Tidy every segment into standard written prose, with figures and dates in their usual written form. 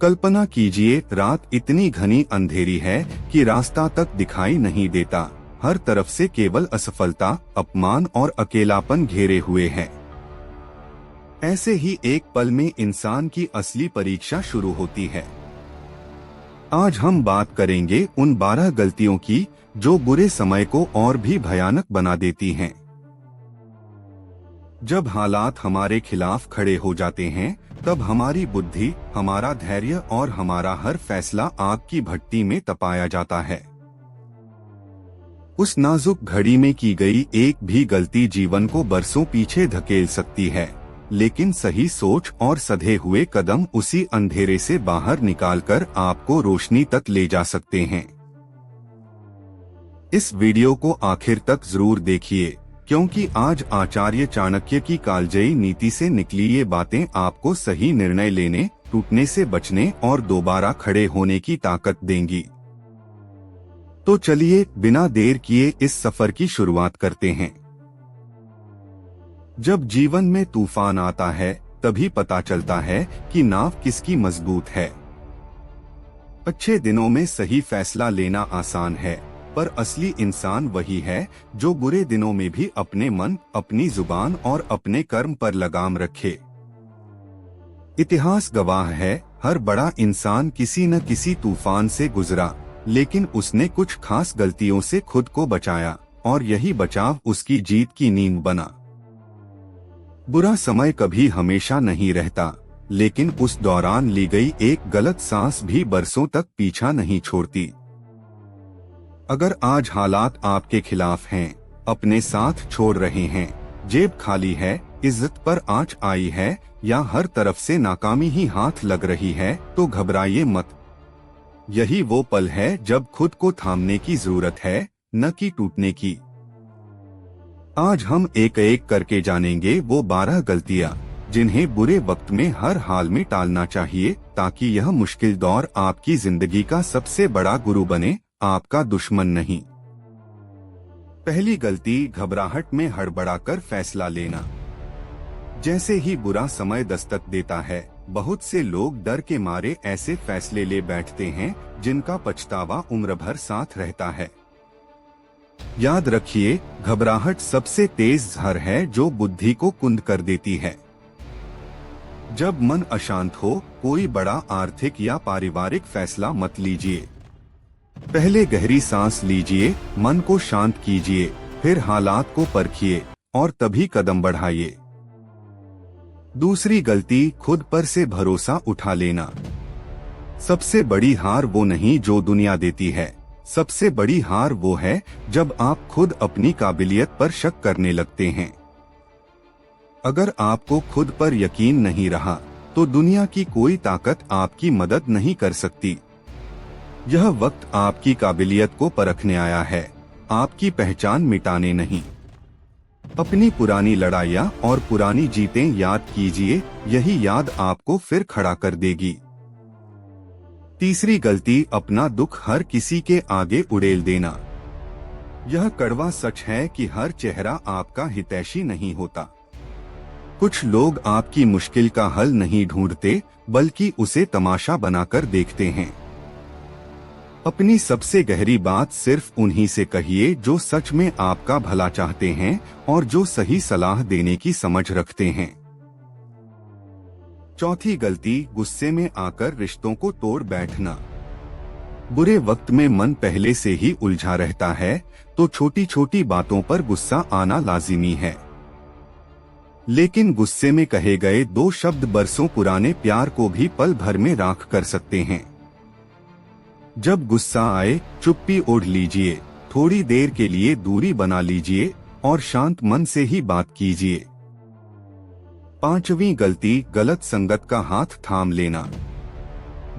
कल्पना कीजिए, रात इतनी घनी अंधेरी है कि रास्ता तक दिखाई नहीं देता। हर तरफ से केवल असफलता, अपमान और अकेलापन घेरे हुए हैं। ऐसे ही एक पल में इंसान की असली परीक्षा शुरू होती है। आज हम बात करेंगे उन 12 गलतियों की जो बुरे समय को और भी भयानक बना देती हैं। जब हालात हमारे खिलाफ खड़े हो जाते हैं, तब हमारी बुद्धि, हमारा धैर्य और हमारा हर फैसला आग की भट्टी में तपाया जाता है। उस नाजुक घड़ी में की गई एक भी गलती जीवन को बरसों पीछे धकेल सकती है, लेकिन सही सोच और सधे हुए कदम उसी अंधेरे से बाहर निकालकर आपको रोशनी तक ले जा सकते हैं। इस वीडियो को आखिर तक जरूर देखिए, क्योंकि आज आचार्य चाणक्य की कालजयी नीति से निकली ये बातें आपको सही निर्णय लेने, टूटने से बचने और दोबारा खड़े होने की ताकत देंगी। तो चलिए बिना देर किए इस सफर की शुरुआत करते हैं। जब जीवन में तूफान आता है, तभी पता चलता है कि नाव किसकी मजबूत है। अच्छे दिनों में सही फैसला लेना आसान है, पर असली इंसान वही है जो बुरे दिनों में भी अपने मन, अपनी जुबान और अपने कर्म पर लगाम रखे। इतिहास गवाह है, हर बड़ा इंसान किसी न किसी तूफान से गुजरा, लेकिन उसने कुछ खास गलतियों से खुद को बचाया और यही बचाव उसकी जीत की नींव बना। बुरा समय कभी हमेशा नहीं रहता, लेकिन उस दौरान ली गई एक गलत सांस भी बरसों तक पीछा नहीं छोड़ती। अगर आज हालात आपके खिलाफ हैं, अपने साथ छोड़ रहे हैं, जेब खाली है, इज्जत पर आंच आई है या हर तरफ से नाकामी ही हाथ लग रही है, तो घबराइए मत। यही वो पल है जब खुद को थामने की जरूरत है, न कि टूटने की। आज हम एक एक करके जानेंगे वो 12 गलतियां जिन्हें बुरे वक्त में हर हाल में टालना चाहिए, ताकि यह मुश्किल दौर आपकी जिंदगी का सबसे बड़ा गुरु बने, आपका दुश्मन नहीं। पहली गलती, घबराहट में हड़बड़ाकर फैसला लेना। जैसे ही बुरा समय दस्तक देता है, बहुत से लोग डर के मारे ऐसे फैसले ले बैठते हैं जिनका पछतावा उम्र भर साथ रहता है। याद रखिए, घबराहट सबसे तेज जहर है जो बुद्धि को कुंद कर देती है। जब मन अशांत हो, कोई बड़ा आर्थिक या पारिवारिक फैसला मत लीजिए। पहले गहरी सांस लीजिए, मन को शांत कीजिए, फिर हालात को परखिए और तभी कदम बढ़ाइए। दूसरी गलती, खुद पर से भरोसा उठा लेना। सबसे बड़ी हार वो नहीं जो दुनिया देती है, सबसे बड़ी हार वो है जब आप खुद अपनी काबिलियत पर शक करने लगते हैं। अगर आपको खुद पर यकीन नहीं रहा, तो दुनिया की कोई ताकत आपकी मदद नहीं कर सकती। यह वक्त आपकी काबिलियत को परखने आया है, आपकी पहचान मिटाने नहीं। अपनी पुरानी लड़ाइयाँ और पुरानी जीतें याद कीजिए, यही याद आपको फिर खड़ा कर देगी। तीसरी गलती, अपना दुख हर किसी के आगे उड़ेल देना। यह कड़वा सच है कि हर चेहरा आपका हितैषी नहीं होता। कुछ लोग आपकी मुश्किल का हल नहीं ढूंढते, बल्कि उसे तमाशा बनाकर देखते हैं। अपनी सबसे गहरी बात सिर्फ उन्हीं से कहिए जो सच में आपका भला चाहते हैं और जो सही सलाह देने की समझ रखते हैं। चौथी गलती, गुस्से में आकर रिश्तों को तोड़ बैठना। बुरे वक्त में मन पहले से ही उलझा रहता है, तो छोटी छोटी बातों पर गुस्सा आना लाजिमी है। लेकिन गुस्से में कहे गए 2 शब्द बरसों पुराने प्यार को भी पल भर में राख कर सकते हैं। जब गुस्सा आए, चुप्पी ओढ़ लीजिए, थोड़ी देर के लिए दूरी बना लीजिए और शांत मन से ही बात कीजिए। पांचवी गलती, गलत संगत का हाथ थाम लेना।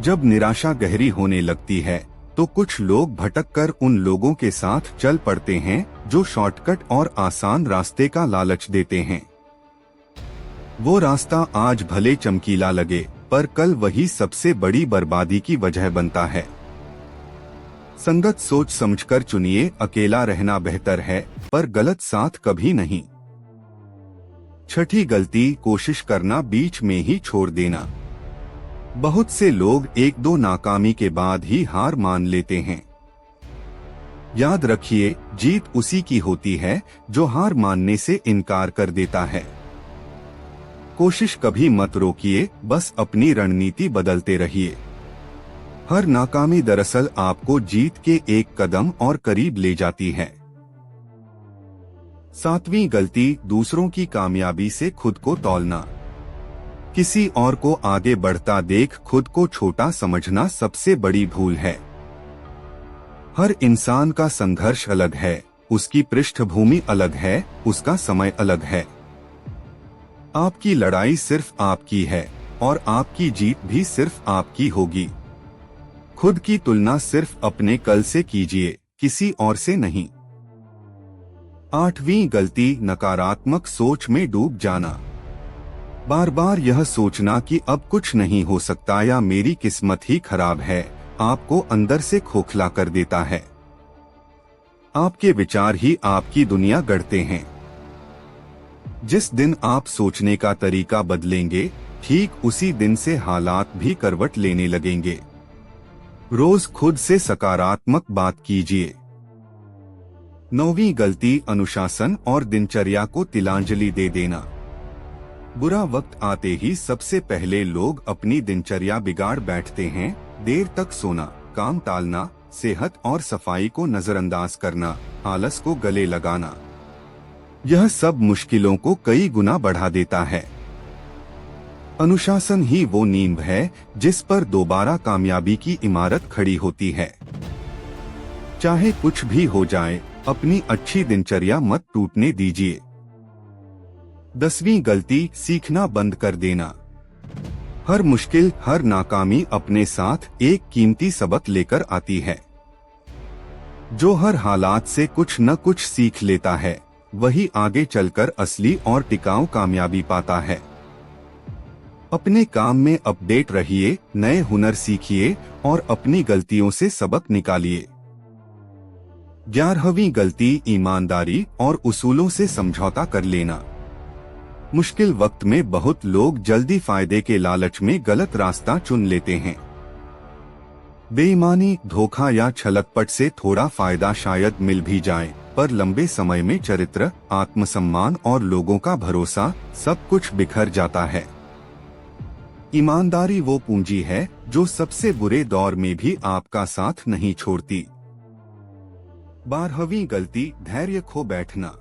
जब निराशा गहरी होने लगती है, तो कुछ लोग भटककर उन लोगों के साथ चल पड़ते हैं जो शॉर्टकट और आसान रास्ते का लालच देते हैं। वो रास्ता आज भले चमकीला लगे, पर कल वही सबसे बड़ी बर्बादी की वजह बनता है। संगत सोच समझकर चुनिए, अकेला रहना बेहतर है, पर गलत साथ कभी नहीं। छठी गलती, कोशिश करना बीच में ही छोड़ देना। बहुत से लोग एक दो नाकामी के बाद ही हार मान लेते हैं। याद रखिए, जीत उसी की होती है जो हार मानने से इनकार कर देता है। कोशिश कभी मत रोकिए, बस अपनी रणनीति बदलते रहिए। हर नाकामी दरअसल आपको जीत के एक कदम और करीब ले जाती है। सातवीं गलती, दूसरों की कामयाबी से खुद को तौलना। किसी और को आगे बढ़ता देख खुद को छोटा समझना सबसे बड़ी भूल है। हर इंसान का संघर्ष अलग है, उसकी पृष्ठभूमि अलग है, उसका समय अलग है। आपकी लड़ाई सिर्फ आपकी है और आपकी जीत भी सिर्फ आपकी होगी। खुद की तुलना सिर्फ अपने कल से कीजिए, किसी और से नहीं। आठवीं गलती, नकारात्मक सोच में डूब जाना। बार बार यह सोचना कि अब कुछ नहीं हो सकता या मेरी किस्मत ही खराब है, आपको अंदर से खोखला कर देता है। आपके विचार ही आपकी दुनिया गढ़ते हैं। जिस दिन आप सोचने का तरीका बदलेंगे, ठीक उसी दिन से हालात भी करवट लेने लगेंगे। रोज खुद से सकारात्मक बात कीजिए। नौवीं गलती, अनुशासन और दिनचर्या को तिलांजलि दे देना। बुरा वक्त आते ही सबसे पहले लोग अपनी दिनचर्या बिगाड़ बैठते हैं। देर तक सोना, काम टालना, सेहत और सफाई को नजरअंदाज करना, आलस को गले लगाना, यह सब मुश्किलों को कई गुना बढ़ा देता है। अनुशासन ही वो नींव है जिस पर दोबारा कामयाबी की इमारत खड़ी होती है। चाहे कुछ भी हो जाए, अपनी अच्छी दिनचर्या मत टूटने दीजिए। 10वीं गलती, सीखना बंद कर देना। हर मुश्किल, हर नाकामी अपने साथ एक कीमती सबक लेकर आती है। जो हर हालात से कुछ न कुछ सीख लेता है, वही आगे चलकर असली और टिकाऊ कामयाबी पाता है। अपने काम में अपडेट रहिए, नए हुनर सीखिए और अपनी गलतियों से सबक निकालिए। 11वीं गलती, ईमानदारी और उसूलों से समझौता कर लेना। मुश्किल वक्त में बहुत लोग जल्दी फायदे के लालच में गलत रास्ता चुन लेते हैं। बेईमानी, धोखा या छलकपट से थोड़ा फायदा शायद मिल भी जाए, पर लंबे समय में चरित्र, आत्मसम्मान और लोगों का भरोसा सब कुछ बिखर जाता है। ईमानदारी वो पूंजी है जो सबसे बुरे दौर में भी आपका साथ नहीं छोड़ती। 12वीं गलती, धैर्य खो बैठना।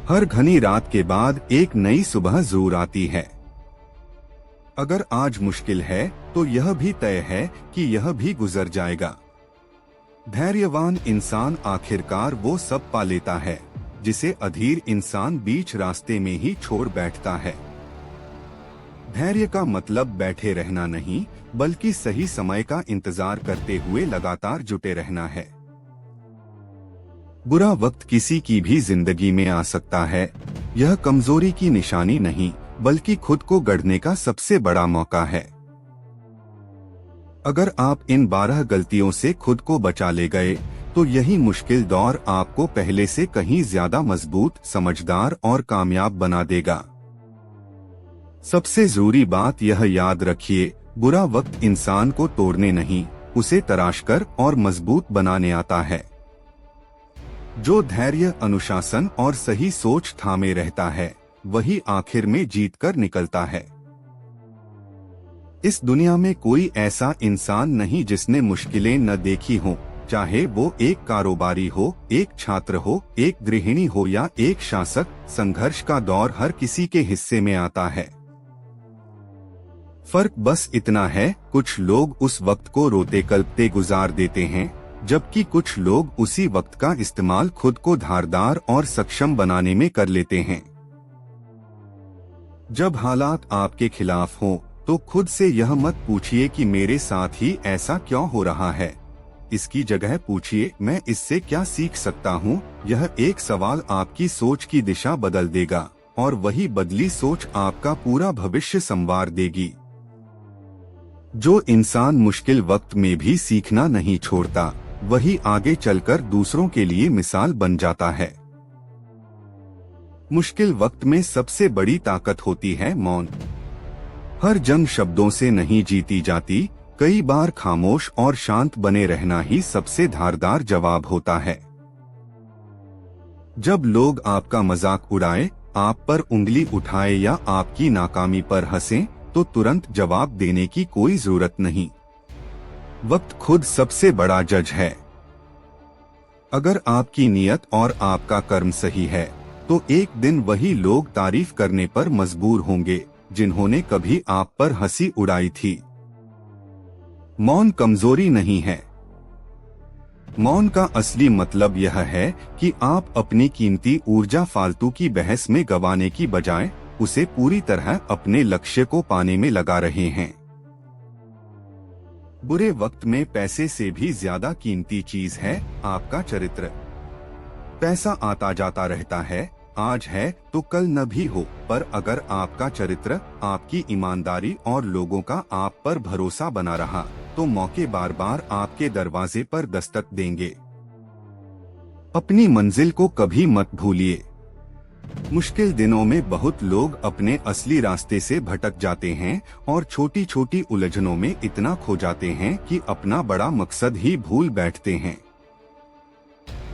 हर घनी रात के बाद एक नई सुबह जरूर आती है। अगर आज मुश्किल है तो यह भी तय है कि यह भी गुजर जाएगा। धैर्यवान इंसान आखिरकार वो सब पा लेता है जिसे अधीर इंसान बीच रास्ते में ही छोड़ बैठता है। धैर्य का मतलब बैठे रहना नहीं, बल्कि सही समय का इंतजार करते हुए लगातार जुटे रहना है। बुरा वक्त किसी की भी जिंदगी में आ सकता है। यह कमजोरी की निशानी नहीं, बल्कि खुद को गढ़ने का सबसे बड़ा मौका है। अगर आप इन 12 गलतियों से खुद को बचा ले गए, तो यही मुश्किल दौर आपको पहले से कहीं ज्यादा मजबूत, समझदार और कामयाब बना देगा। सबसे जरूरी बात यह याद रखिए, बुरा वक्त इंसान को तोड़ने नहीं, उसे तराशकर और मजबूत बनाने आता है। जो धैर्य, अनुशासन और सही सोच थामे रहता है, वही आखिर में जीतकर निकलता है। इस दुनिया में कोई ऐसा इंसान नहीं जिसने मुश्किलें न देखी हों, चाहे वो एक कारोबारी हो, एक छात्र हो, एक गृहिणी हो या एक शासक। संघर्ष का दौर हर किसी के हिस्से में आता है। फर्क बस इतना है, कुछ लोग उस वक्त को रोते कल्पते गुजार देते हैं, जबकि कुछ लोग उसी वक्त का इस्तेमाल खुद को धारदार और सक्षम बनाने में कर लेते हैं। जब हालात आपके खिलाफ हों, तो खुद से यह मत पूछिए कि मेरे साथ ही ऐसा क्यों हो रहा है। इसकी जगह पूछिए, मैं इससे क्या सीख सकता हूँ। यह एक सवाल आपकी सोच की दिशा बदल देगा और वही बदली सोच आपका पूरा भविष्य संवार देगी। जो इंसान मुश्किल वक्त में भी सीखना नहीं छोड़ता, वही आगे चलकर दूसरों के लिए मिसाल बन जाता है। मुश्किल वक्त में सबसे बड़ी ताकत होती है मौन। हर जंग शब्दों से नहीं जीती जाती, कई बार खामोश और शांत बने रहना ही सबसे धारदार जवाब होता है। जब लोग आपका मजाक उड़ाए, आप पर उंगली उठाए या आपकी नाकामी पर हंसें, तो तुरंत जवाब देने की कोई जरूरत नहीं। वक्त खुद सबसे बड़ा जज है। अगर आपकी नीयत और आपका कर्म सही है, तो एक दिन वही लोग तारीफ करने पर मजबूर होंगे जिन्होंने कभी आप पर हंसी उड़ाई थी। मौन कमजोरी नहीं है। मौन का असली मतलब यह है कि आप अपनी कीमती ऊर्जा फालतू की बहस में गंवाने की बजाय उसे पूरी तरह अपने लक्ष्य को पाने में लगा रहे हैं। बुरे वक्त में पैसे से भी ज्यादा कीमती चीज है आपका चरित्र। पैसा आता जाता रहता है, आज है तो कल न भी हो, पर अगर आपका चरित्र, आपकी ईमानदारी और लोगों का आप पर भरोसा बना रहा, तो मौके बार बार आपके दरवाजे पर दस्तक देंगे। अपनी मंजिल को कभी मत भूलिए। मुश्किल दिनों में बहुत लोग अपने असली रास्ते से भटक जाते हैं और छोटी छोटी उलझनों में इतना खो जाते हैं कि अपना बड़ा मकसद ही भूल बैठते हैं।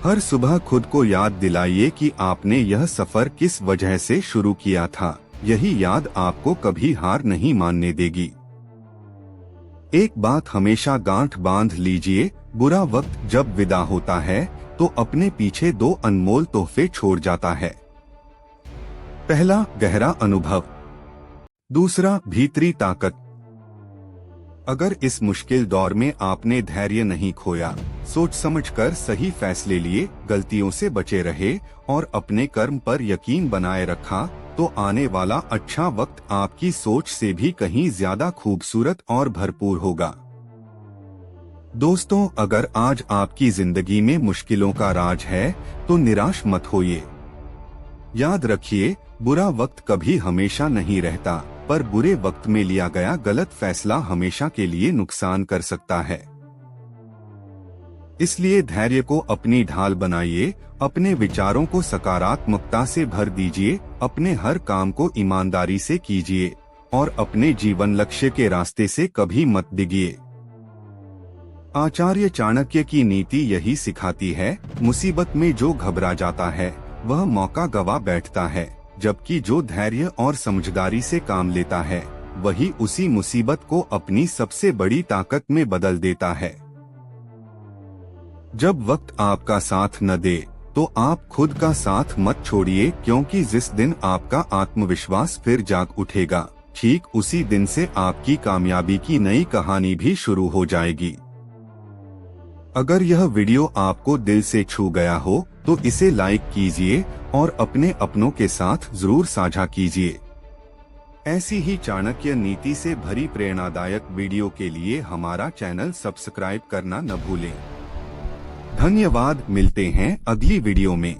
हर सुबह खुद को याद दिलाइए कि आपने यह सफर किस वजह से शुरू किया था। यही याद आपको कभी हार नहीं मानने देगी। एक बात हमेशा गांठ बांध लीजिए, बुरा वक्त जब विदा होता है तो अपने पीछे दो अनमोल तोहफे छोड़ जाता है। पहला, गहरा अनुभव। दूसरा, भीतरी ताकत। अगर इस मुश्किल दौर में आपने धैर्य नहीं खोया, सोच समझकर सही फैसले लिए, गलतियों से बचे रहे और अपने कर्म पर यकीन बनाए रखा, तो आने वाला अच्छा वक्त आपकी सोच से भी कहीं ज्यादा खूबसूरत और भरपूर होगा। दोस्तों, अगर आज आपकी जिंदगी में मुश्किलों का राज है, तो निराश मत होइए। याद रखिए, बुरा वक्त कभी हमेशा नहीं रहता, पर बुरे वक्त में लिया गया गलत फैसला हमेशा के लिए नुकसान कर सकता है। इसलिए धैर्य को अपनी ढाल बनाइए, अपने विचारों को सकारात्मकता से भर दीजिए, अपने हर काम को ईमानदारी से कीजिए और अपने जीवन लक्ष्य के रास्ते से कभी मत डिगिए। आचार्य चाणक्य की नीति यही सिखाती है, मुसीबत में जो घबरा जाता है वह मौका गवा बैठता है, जबकि जो धैर्य और समझदारी से काम लेता है वही उसी मुसीबत को अपनी सबसे बड़ी ताकत में बदल देता है। जब वक्त आपका साथ न दे, तो आप खुद का साथ मत छोड़िए, क्योंकि जिस दिन आपका आत्मविश्वास फिर जाग उठेगा, ठीक उसी दिन से आपकी कामयाबी की नई कहानी भी शुरू हो जाएगी। अगर यह वीडियो आपको दिल से छू गया हो, तो इसे लाइक कीजिए और अपने अपनों के साथ जरूर साझा कीजिए। ऐसी ही चाणक्य नीति से भरी प्रेरणादायक वीडियो के लिए हमारा चैनल सब्सक्राइब करना न भूलें। धन्यवाद, मिलते हैं अगली वीडियो में।